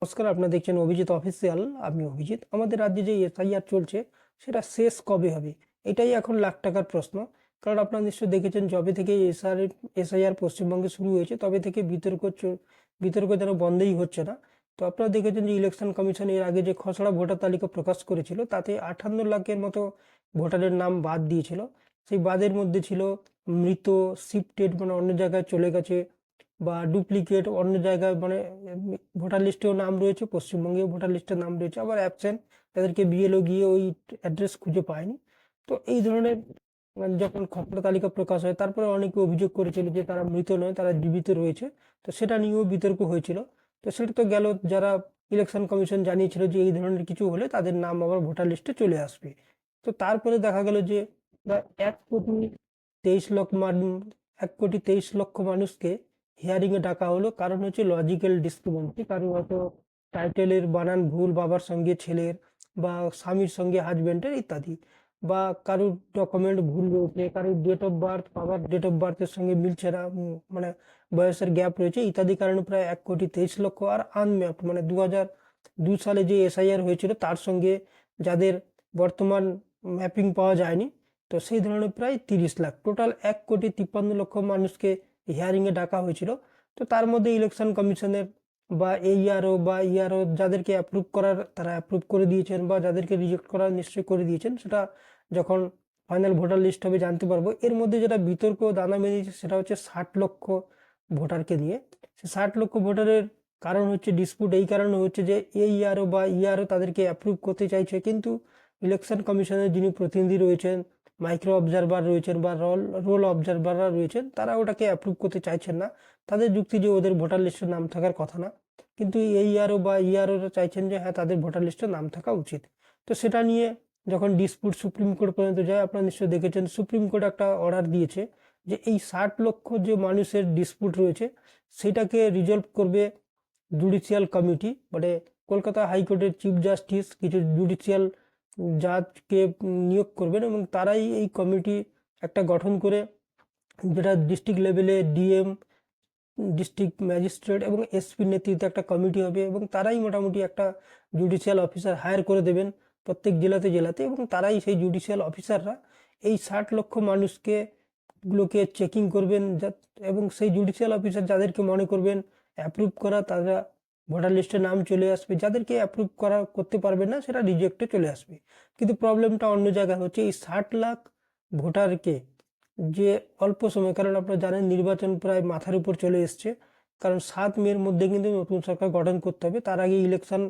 নমস্কার, আপনারা দেখছেন অভিজিৎ অফিসিয়াল। আমি অভিজিৎ। আমাদের রাজ্যে যে এসআইআর চলছে সেটা শেষ কবে হবে, এটাই এখন লাখ টাকার প্রশ্ন। কারণ আপনারা নিশ্চয়ই দেখেছেন, যবে থেকে এসআইআর পশ্চিমবঙ্গে শুরু হয়েছে তবে থেকে বিতর্ক যেন বন্ধই হচ্ছে না। তো আপনারা দেখেছেন যে ইলেকশন কমিশন এর আগে যে খসড়া ভোটার তালিকা প্রকাশ করেছিল তাতে 58 লাখের মতো ভোটারের নাম বাদ দিয়েছিল। সেই বাদের মধ্যে ছিল মৃত, শিফটেড মানে অন্য জায়গায় চলে গেছে, বা ডুপ্লিকেট অন্য জায়গায় মানে ভোটার লিস্টেও নাম রয়েছে, পশ্চিমবঙ্গেও ভোটার লিস্টে নাম রয়েছে, আবার অ্যাবসেন্ট, তাদেরকে বিএলও গিয়ে ওই অ্যাড্রেস খুঁজে পায়নি। তো এই ধরনের যখন খসড়া তালিকা প্রকাশ হয় তারপরে অনেকে অভিযোগ করেছিল যে তারা মৃত নয়, তারা জীবিত রয়েছে। তো সেটা নিয়েও বিতর্ক হয়েছিল। তো সেটা তো গেল, যারা ইলেকশন কমিশন জানিয়েছিল যে এই ধরনের কিছু হলে তাদের নাম আবার ভোটার লিস্টে চলে আসবে। তো তারপরে দেখা গেল যে প্রায় 1,23,00,000 মানুষকে হিয়ারিং এ ডাকা হলো। কারণ হচ্ছে লজিক্যাল ডিসক্রিমিনেন্সি, কারণ হয়তো টাইটেলের বানান ভুল, বাবার সঙ্গে ছেলের বা স্বামীর সঙ্গে হাজবেন্ডের ইত্যাদি, বা কারোর ডকুমেন্ট ভুল রয়েছে, কারোর ডেট অফ বার্থ বাবার ডেট অফ বার্থের সঙ্গে মিলছে না, মানে বয়সের গ্যাপ রয়েছে ইত্যাদি কারণে প্রায় 1,23,00,000। আর আনম্যাপড মানে 2002 সালে যে এসআইআর হয়েছিল তার সঙ্গে যাদের বর্তমান ম্যাপিং পাওয়া যায়নি, তো সেই ধরনের প্রায় 30 লাখ, টোটাল 1,53,00,000 মানুষকে হিয়ারিং এ ডাকা হয়েছিল। তো তার মধ্যে ইলেকশন কমিশনের বা এইআরও বা ইআরও যাদেরকে অ্যাপ্রুভ করার তারা অ্যাপ্রুভ করে দিয়েছেন, বা যাদেরকে রিজেক্ট করার নিশ্চয় করে দিয়েছেন। সেটা যখন ফাইনাল ভোটার লিস্ট হবে জানতে পারবো। এর মধ্যে যেটা বিতর্ক দানা বেরিয়েছে সেটা হচ্ছে 60 লক্ষ ভোটারকে নিয়ে। সে 60 লক্ষ ভোটারের কারণ হচ্ছে ডিসপুট এই কারণে হচ্ছে যে এইআরও বা ইআরও তাদেরকে অ্যাপ্রুভ করতে চাইছে, কিন্তু ইলেকশন কমিশনের যিনি প্রতিনিধি রয়েছেন, মাইক্রো অবজারভার রয়েছেন বা রোল অবজারভাররা রয়েছেন, তারা ওটাকে অ্যাপ্রুভ করতে চাইছেন না। তাদের যুক্তি যে ওদের ভোটার লিস্টে নাম থাকার কথা না, কিন্তু এইআরও বা ইআরওরা চাইছেন যে হ্যাঁ তাদের ভোটার লিস্টে নাম থাকা উচিত। তো সেটা নিয়ে যখন ডিসপুট সুপ্রিম কোর্ট পর্যন্ত যায়, আপনারা নিশ্চয়ই দেখেছেন সুপ্রিম কোর্ট একটা অর্ডার দিয়েছে যে এই 60 লক্ষ যে মানুষের ডিসপুট রয়েছে সেটাকে রিজলভ করবে জুডিশিয়াল কমিটি, মানে কলকাতা হাইকোর্টের চিফ জাস্টিস কিছু জুডিশিয়াল জাজকে নিয়োগ করবেন, এবং তারাই এই কমিটি একটা গঠন করে, যেটা ডিস্ট্রিক্ট লেভেলে ডিএম, ডিস্ট্রিক্ট ম্যাজিস্ট্রেট এবং এসপির নেতৃত্বে একটা কমিটি হবে, এবং তারাই মোটামুটি একটা জুডিশিয়াল অফিসার হায়ার করে দেবেন প্রত্যেক জেলাতে, এবং তারাই সেই জুডিশিয়াল অফিসাররা এই 60 লক্ষ গুলোকে চেকিং করবেন, এবং সেই জুডিশিয়াল অফিসার যাদেরকে মনে করবেন অ্যাপ্রুভ করা, তারা ভোটার লিস্টে নাম চলে আসবে, যাদেরকে অ্যাপ্রুভ করতে পারবে না সেটা রিজেক্টে চলে আসবে। কিন্তু প্রবলেমটা অন্য জায়গায় হচ্ছে, এই 60 লাখ ভোটারকে যে অল্প সময়, কারণ আপনারা জানেন নির্বাচন প্রায় মাথার উপর চলে এসছে, কারণ 7 মের মধ্যে কিন্তু নতুন সরকার গঠন করতে হবে, তার আগে ইলেকশন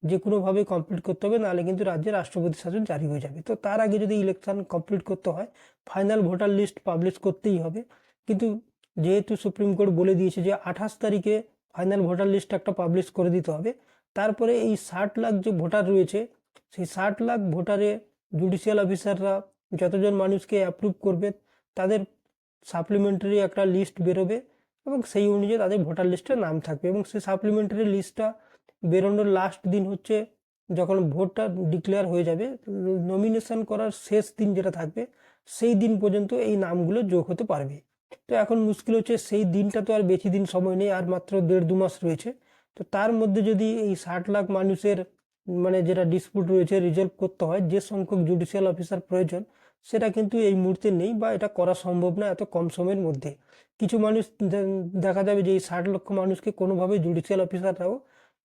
যে কোনোভাবে কমপ্লিট করতে হবে, নাহলে কিন্তু রাজ্যে রাষ্ট্রপতি শাসন জারি হয়ে যাবে। তো তার আগে যদি ইলেকশন কমপ্লিট করতে হয় ফাইনাল ভোটার লিস্ট পাবলিশ করতেই হবে। কিন্তু যেহেতু সুপ্রিম কোর্ট বলে দিয়েছে যে 28 তারিখে ফাইনাল ভোটার লিস্ট একটা পাবলিশ করে দিতে হবে, তারপরে এই 60 লাখ যে ভোটার রয়েছে সেই 60 লাখ ভোটারে জুডিশিয়াল অফিসাররা যতজন মানুষকে অ্যাপ্রুভ করবে তাদের সাপ্লিমেন্টারি একটা লিস্ট বেরোবে, এবং সেই অনুযায়ী তাদের ভোটার লিস্টে নাম থাকবে। এবং সেই সাপ্লিমেন্টারি লিস্টটা বেরোনোর লাস্ট দিন হচ্ছে যখন ভোটটা ডিক্লেয়ার হয়ে যাবে, নমিনেশন করার শেষ দিন যেটা থাকবে সেই দিন পর্যন্ত এই নামগুলো যোগ হতে পারবে। তো এখন মুশকিল হচ্ছে সেই দিনটা তো আর বেশি দিন সময় নেই, আর মাত্র 1.5-2 মাস রয়েছে। তো তার মধ্যে যদি এই 60 লাখ মানুষের মানে যেটা ডিসপুট রয়েছে রিজলভ করতে হয়, যে সংখ্যক জুডিশিয়াল অফিসার প্রয়োজন সেটা কিন্তু এই মুহূর্তে নেই, বা এটা করা সম্ভব না এত কম সময়ের মধ্যে। কিছু মানুষ দেখা যাবে যে এই 60 লক্ষ মানুষকে কোনোভাবে জুডিশিয়াল অফিসাররাও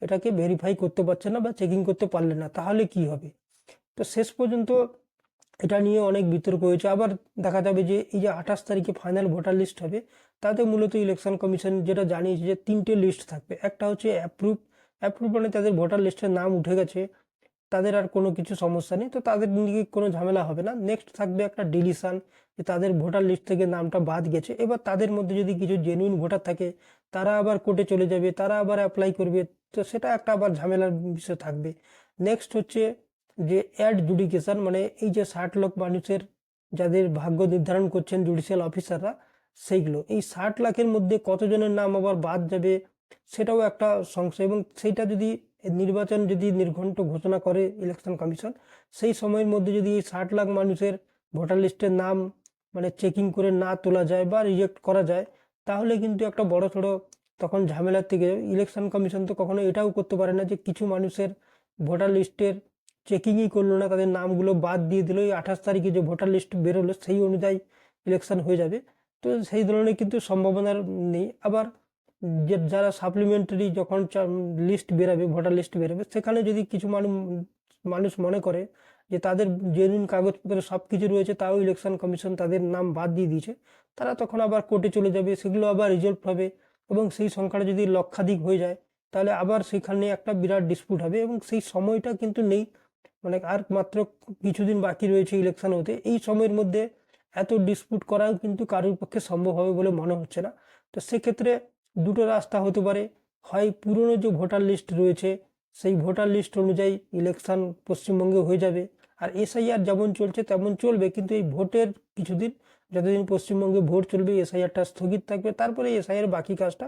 এটাকে ভেরিফাই করতে পারছে না বা চেকিং করতে পারলে না, তাহলে কি হবে? তো শেষ পর্যন্ত এটা নিয়ে অনেক বিতর্ক হয়েছে। আবার দেখা যাবে যে এই যে 28 তারিখে ফাইনাল ভোটার লিস্ট হবে, তাতে মূলত ইলেকশন কমিশন যেটা জানিয়েছে যে 3টে লিস্ট থাকবে। একটা হচ্ছে অ্যাপ্রুভ মানে তাদের ভোটার লিস্টের নাম উঠে গেছে, তাদের আর কোনো কিছু সমস্যা নেই, তো তাদের নিয়ে কোনো ঝামেলা হবে না। নেক্সট থাকবে একটা ডিলিশন, যে তাদের ভোটার লিস্ট থেকে নামটা বাদ গেছে। এবার তাদের মধ্যে যদি কিছু জেনুইন ভোটার থাকে তারা আবার কোর্টে চলে যাবে, তারা আবার অ্যাপ্লাই করবে, তো সেটা একটা আবার ঝামেলার বিষয় থাকবে। নেক্সট হচ্ছে যে অ্যাডজুডিকেশন, মানে এই যে 60 লাখ মানুষের যাদের ভাগ্য নির্ধারণ করছেন জুডিশিয়াল অফিসাররা, সেইগুলো এই 60 লাখের মধ্যে কতজনের নাম আবার বাদ যাবে সেটাও একটা সংশয়। এবং সেইটা যদি নির্বাচন যদি নির্ঘণ্ট ঘোষণা করে ইলেকশন কমিশন, সেই সময়ের মধ্যে যদি এই 60 লাখ মানুষের ভোটার লিস্টের নাম মানে চেকিং করে না তোলা যায় বা রিজেক্ট করা যায়, তাহলে কিন্তু একটা বড় সড়ো তখন ঝামেলার থেকে ইলেকশন কমিশন তো কখনো এটাও করতে পারে না যে কিছু মানুষের ভোটার লিস্টের চেকিংই করলো না, তাদের নামগুলো বাদ দিয়ে দিল, এই 28 তারিখে যে ভোটার লিস্ট বেরোলো সেই অনুযায়ী ইলেকশন হয়ে যাবে। তো সেই ধরনের কিন্তু সম্ভাবনার নেই। আবার যে যারা সাপ্লিমেন্টারি যখন লিস্ট বেরোবে, ভোটার লিস্ট বেরোবে, সেখানে যদি কিছু মানুষ মনে করে যে তাদের জেনুইন কাগজপত্র সব কিছু রয়েছে, তাও ইলেকশন কমিশন তাদের নাম বাদ দিয়ে দিয়েছে, তারা তখন আবার কোর্টে চলে যাবে, সেগুলো আবার রিজলভ হবে এবং সেই সংখ্যাটা যদি লক্ষাধিক হয়ে যায় তাহলে আবার সেখানে একটা বিরাট ডিসপুট হবে এবং সেই সময়টা কিন্তু নেই। মানে আর মাত্র কিছুদিন বাকি রয়েছে ইলেকশন হতে, এই সময়ের মধ্যে এত ডিসপুট করাও কিন্তু কারোর পক্ষে সম্ভব হবে বলে মনে হচ্ছে না। তো সেক্ষেত্রে দুটো রাস্তা হতে পারে, হয় পুরনো যে ভোটার লিস্ট রয়েছে সেই ভোটার লিস্ট অনুযায়ী ইলেকশন পশ্চিমবঙ্গে হয়ে যাবে, আর এসআইআর যেমন চলছে তেমন চলবে, কিন্তু এই ভোটের কিছুদিন, যতদিন পশ্চিমবঙ্গে ভোট চলবে এসআইআরটা স্থগিত থাকবে, তারপরে এসআইআর বাকি কাজটা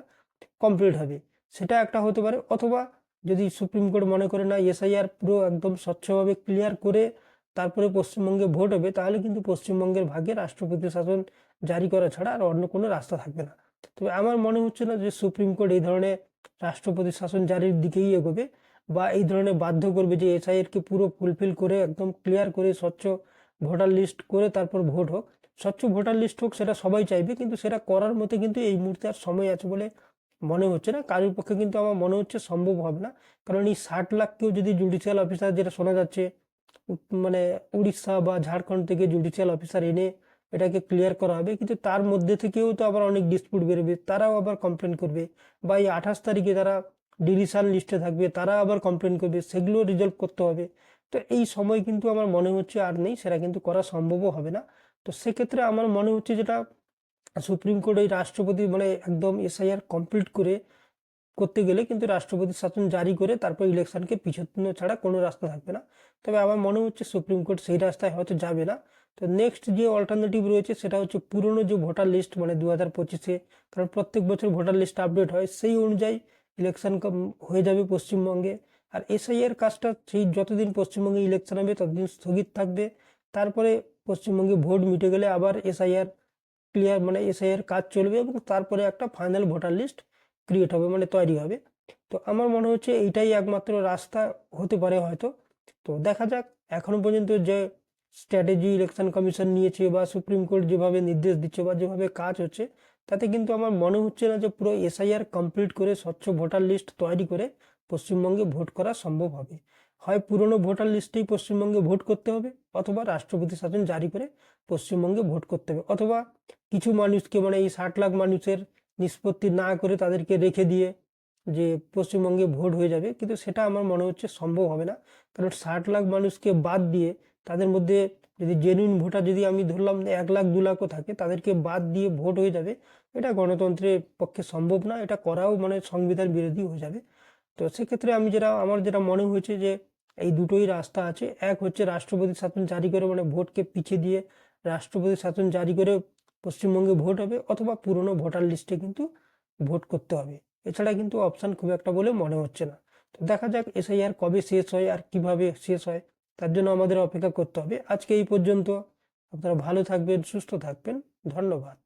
কমপ্লিট হবে, সেটা একটা হতে পারে। অথবা যদি সুপ্রিম কোর্ট মনে করে না এসআইআর পুরো একদম স্বচ্ছভাবে ক্লিয়ার করে তারপরে পশ্চিমবঙ্গে ভোট হবে, তাহলে কিন্তু পশ্চিমবঙ্গের ভাগ্যে রাষ্ট্রপতি শাসন জারি করা ছাড়া আর অন্য কোনো রাস্তা থাকবে না। তবে আমার মনে হচ্ছে না যে সুপ্রিম কোর্ট এই ধরনের রাষ্ট্রপতি শাসন জারির দিকেই এগোবে বা এই ধরনের বাধ্য করবে যে এসআইআরকে পুরো ফুলফিল করে একদম ক্লিয়ার করে স্বচ্ছ ভোটার লিস্ট করে তারপর ভোট হোক। স্বচ্ছ ভোটার লিস্ট হোক সেটা সবাই চাইবে, কিন্তু সেটা করার মতো কিন্তু এই মুহূর্তে আর সময় আছে বলে মনে হচ্ছে না। কারোর পক্ষে কিন্তু আমার মনে হচ্ছে সম্ভব হবে না, কারণ এই 60 লাখকেও যদি জুডিশিয়াল অফিসার, যেটা শোনা যাচ্ছে মানে উড়িষ্যা বা ঝাড়খণ্ড থেকে জুডিশিয়াল অফিসার এনে এটাকে ক্লিয়ার করা হবে, কিন্তু তার মধ্যে থেকেও তো আবার অনেক ডিসপুট বেরোবে, তারাও আবার কমপ্লেন করবে, বা এই 28 তারিখে তারা ডিলিশন লিস্টে থাকবে, তারা আবার কমপ্লেন করবে, সেগুলো রিজলভ করতে হবে। তো এই সময় কিন্তু আমার মনে হচ্ছে আর নেই, সেটা কিন্তু করা সম্ভবও হবে না। তো সেক্ষেত্রে আমার মনে হচ্ছে যেটা সুপ্রিম কোর্ট এই রাষ্ট্রপতি মানে একদম এসআইআর কমপ্লিট করতে গেলে কিন্তু রাষ্ট্রপতি শাসন জারি করে তারপর ইলেকশনকে পিছানো ছাড়া কোনো রাস্তা থাকবে না। তবে আমার মনে হচ্ছে সুপ্রিম কোর্ট সেই রাস্তায় হয়তো যাবে না। তো নেক্সট যে অল্টারনেটিভ রয়েছে সেটা হচ্ছে পুরনো যে ভোটার লিস্ট, মানে 2025-এ, কারণ প্রত্যেক বছর ভোটার লিস্ট আপডেট হয়, সেই অনুযায়ী ইলেকশন হয়ে যাবে পশ্চিমবঙ্গে। আর এসআইআর কাজটা সেই যতদিন পশ্চিমবঙ্গে ইলেকশন হবে ততদিন স্থগিত থাকবে, তারপরে পশ্চিমবঙ্গে ভোট মিটে গেলে আবার এসআইআর ক্লিয়ার, মানে এসআইআর কাজ চলবে এবং তারপরে একটা ফাইনাল ভোটার লিস্ট ক্রিয়েট হবে, মানে তৈরি হবে। তো আমার মনে হচ্ছে এইটাই একমাত্র রাস্তা হতে পারে হয়তো। তো দেখা যাক এখনো পর্যন্ত যে স্ট্র্যাটেজি ইলেকশন কমিশন নিয়েছে বা সুপ্রিম কোর্ট যেভাবে নির্দেশ দিচ্ছে বা যেভাবে কাজ হচ্ছে, তাতে কিন্তু আমার মনে হচ্ছে না যে পুরো এসআইআর কমপ্লিট করে স্বচ্ছ ভোটার লিস্ট তৈরি করে পশ্চিমবঙ্গে ভোট করা সম্ভব হবে। হয় পুরনো ভোটার লিস্টেই পশ্চিমবঙ্গে ভোট করতে হবে, অথবা রাষ্ট্রপতি শাসন জারি করে পশ্চিমবঙ্গে ভোট করতে হবে, অথবা কিছু মানুষকে মানে এই 60 লাখ মানুষের নিষ্পত্তি না করে তাদেরকে রেখে দিয়ে যে পশ্চিমবঙ্গে ভোট হয়ে যাবে, কিন্তু সেটা আমার মনে হচ্ছে সম্ভব হবে না। কারণ 60 লাখ মানুষকে বাদ দিয়ে তাদের মধ্যে যদি জেনুইন ভোটার যদি আমি ধরলাম 1 লাখ 2 লাখও থাকে, তাদেরকে বাদ দিয়ে ভোট হয়ে যাবে, এটা গণতন্ত্রের পক্ষে সম্ভব না, এটা করাও মানে সংবিধান বিরোধী হয়ে যাবে। তো সেক্ষেত্রে আমার যেটা মনে হয়েছে যে এই দুটোই রাস্তা আছে। এক হচ্ছে রাষ্ট্রপতি শাসন জারি করে, মানে ভোটকে পিছিয়ে দিয়ে রাষ্ট্রপতি শাসন জারি করে পশ্চিমবঙ্গে ভোট হবে, অথবা পুরনো ভোটার লিস্টে কিন্তু ভোট করতে হবে। এছাড়া কিন্তু অপশান খুব একটা বলে মনে হচ্ছে না। তো দেখা যাক এসআইআর কবে শেষ হয় আর কিভাবে শেষ হয়, তার জন্য আমাদের অপেক্ষা করতে হবে। আজকে এই পর্যন্ত। আপনারা ভালো থাকবেন, সুস্থ থাকবেন। ধন্যবাদ।